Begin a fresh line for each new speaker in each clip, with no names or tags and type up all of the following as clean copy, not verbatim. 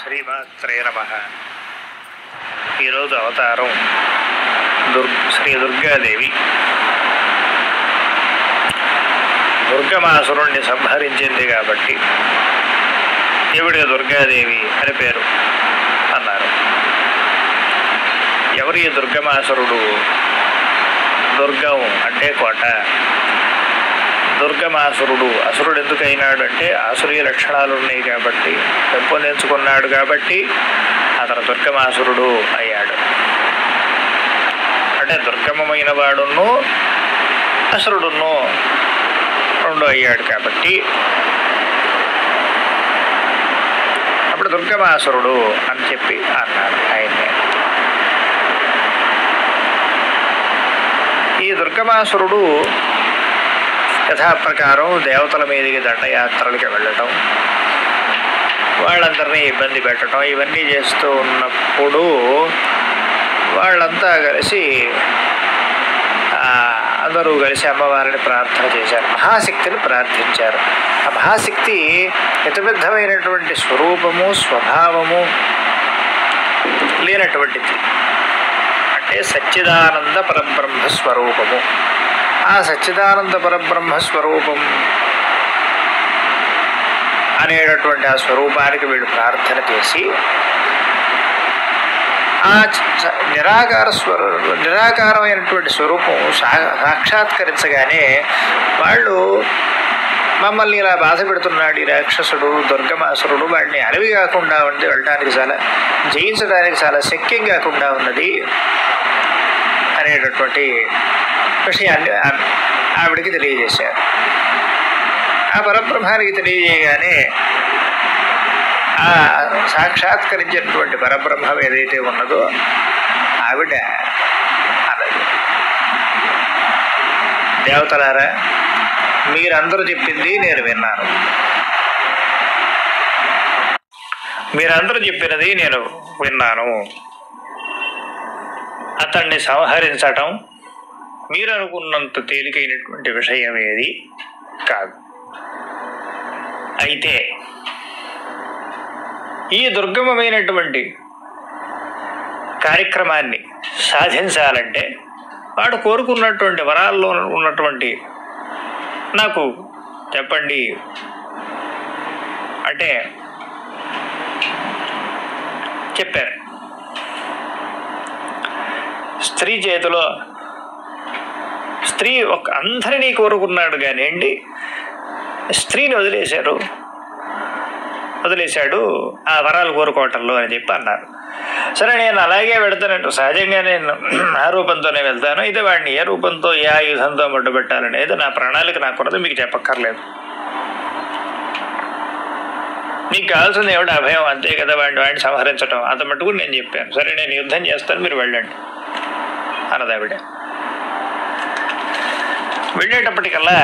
శ్రీమాత్రే నమః. ఈరోజు అవతారం శ్రీ దుర్గాదేవి. దుర్గమాసురుణ్ణి సంహరించింది కాబట్టి ఈవిడ దుర్గాదేవి అని పేరు అన్నారు. ఎవరి దుర్గమాసురుడు? దుర్గం అంటే కోట. దుర్గమాసురుడు అసురుడు ఎందుకు అయినాడు అంటే ఆసురీ లక్షణాలు ఉన్నాయి కాబట్టి, పెంపొందించుకున్నాడు కాబట్టి అతను దుర్గమాసురుడు అయ్యాడు. అంటే దుర్గమమైన వాడును అసురుడును రెండు అయ్యాడు కాబట్టి అప్పుడు దుర్గమాసురుడు అని చెప్పి అన్నారు ఆయన్ని. ఈ దుర్గమాసురుడు యథాప్రకారం దేవతల మీదకి దండయాత్రలకి వెళ్ళటం, వాళ్ళందరినీ ఇబ్బంది పెట్టడం, ఇవన్నీ చేస్తూ ఉన్నప్పుడు వాళ్ళంతా కలిసి అందరూ కలిసి అమ్మవారిని ప్రార్థన చేశారు, మహాశక్తిని ప్రార్థించారు. ఆ మహాశక్తి యథబద్ధమైనటువంటి స్వరూపము స్వభావము లేనటువంటిది, అంటే సచ్చిదానంద పరబ్రహ్మ స్వరూపము. ఆ సచ్చిదానంద పరబ్రహ్మ స్వరూపం అనేటటువంటి ఆ స్వరూపానికి వీడు ప్రార్థన చేసి ఆ నిరాకారమైనటువంటి స్వరూపం సాక్షాత్కరించగానే వాళ్ళు మమ్మల్ని ఇలా బాధ పెడుతున్నాడు ఈ రాక్షసుడు దుర్గమాసురుడు, వాడిని అడవి కాకుండా ఉండి వెళ్ళడానికి జయించడానికి చాలా శక్యం కాకుండా ఉన్నది అనేటటువంటి విషయాన్ని ఆవిడికి తెలియజేశారు. ఆ పరబ్రహ్మానికి తెలియజేయగానే ఆ సాక్షాత్కరించినటువంటి పరబ్రహ్మం ఏదైతే ఉన్నదో ఆవిడ అన్నది, దేవతలారా మీరందరూ చెప్పింది నేను విన్నాను, మీరందరూ చెప్పినది నేను విన్నాను. అతన్ని సంహరించటం మీరు అనుకున్నంత తేలికైనటువంటి విషయం ఏది కాదు. అయితే ఈ దుర్గమమైనటువంటి కార్యక్రమాన్ని సాధించాలంటే వాడు కోరుకున్నటువంటి వరాల్లో ఉన్నటువంటి నాకు చెప్పండి అంటే చెప్పారు. స్త్రీ చేతిలో స్త్రీ అందరినీ కోరుకున్నాడు కానివ్వండి, స్త్రీని వదిలేశాడు ఆ వరాలు కోరుకోవటంలో అని చెప్పి అన్నారు. సరే నేను అలాగే వెళతానంటే సహజంగా నేను ఆ రూపంతోనే వెళ్తాను, అయితే వాడిని ఏ రూపంతో ఏ ఆయుధంతో ముట్టబెట్టాలనేది నా ప్రణాళిక నాకున్నది, మీకు చెప్పక్కర్లేదు. మీకు కావాల్సింది ఏమిటి? అభయం, అంతే కదా. వాడిని సంహరించడం అంత మటుకు నేను చెప్పాను. సరే నేను యుద్ధం చేస్తాను, మీరు వెళ్ళండి అన్నది ఆవిడ. వెళ్ళేటప్పటికల్లా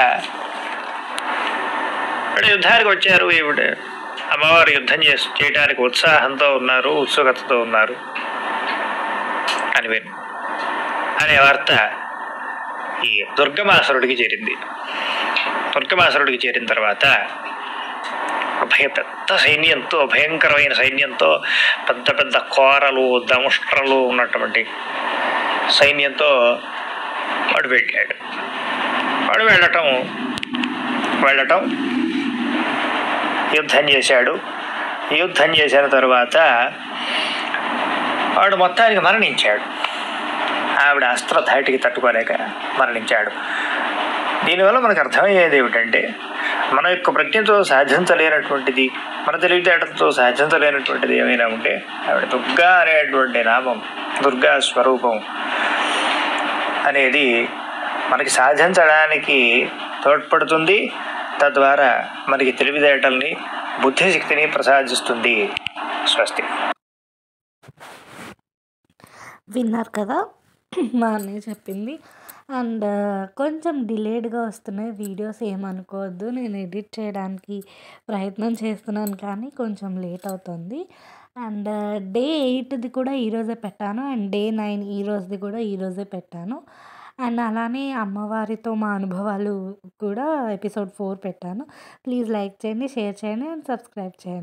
యుద్ధానికి వచ్చారు. ఈవిడ అమ్మవారు యుద్ధం చేయడానికి ఉత్సాహంతో ఉన్నారు, ఉత్సుకతతో ఉన్నారు అనే వార్త ఈ దుర్గమాసురుడికి చేరింది. దుర్గమాసురుడికి చేరిన తర్వాత పెద్ద సైన్యంతో, భయంకరమైన సైన్యంతో, పెద్ద పెద్ద కోరలు దంష్ట్రలు ఉన్నటువంటి సైన్యంతో వాడు వెళ్ళాడు. వాడు వెళ్ళటం యుద్ధం చేశాడు. యుద్ధం చేసిన తర్వాత వాడు మొత్తానికి మరణించాడు. ఆవిడ అస్త్రధాటికి తట్టుకోలేక మరణించాడు. దీనివల్ల మనకు అర్థమయ్యేది ఏమిటంటే మన యొక్క ప్రజ్ఞతో సాధించలేనటువంటిది, మన తెలివితేటతో సాధించలేనటువంటిది ఏమైనా ఉంటే ఆవిడ దుర్గా అనేటువంటి నామం, దుర్గా స్వరూపం అనేది మనకి సాధించడానికి తోడ్పడుతుంది. తద్వారా మనకి తెలివితేటల్ని, బుద్ధిశక్తిని ప్రసాదిస్తుంది. స్వస్తి.
విన్నారు కదా మా అన్నయ్య చెప్పింది. అండ్ కొంచెం డిలేడ్గా వస్తున్నాయి వీడియోస్, ఏమనుకోవద్దు. నేను ఎడిట్ చేయడానికి ప్రయత్నం చేస్తున్నాను కానీ కొంచెం లేట్ అవుతుంది. అండ్ డే 8ది కూడా ఈరోజే పెట్టాను, అండ్ డే 9 ఈరోజుది కూడా ఈరోజే పెట్టాను. అండ్ అలానే అమ్మవారితో మా అనుభవాలు కూడా ఎపిసోడ్ 4 పెట్టాను. ప్లీజ్ లైక్ చేయండి, షేర్ చేయండి అండ్ సబ్స్క్రైబ్ చేయండి.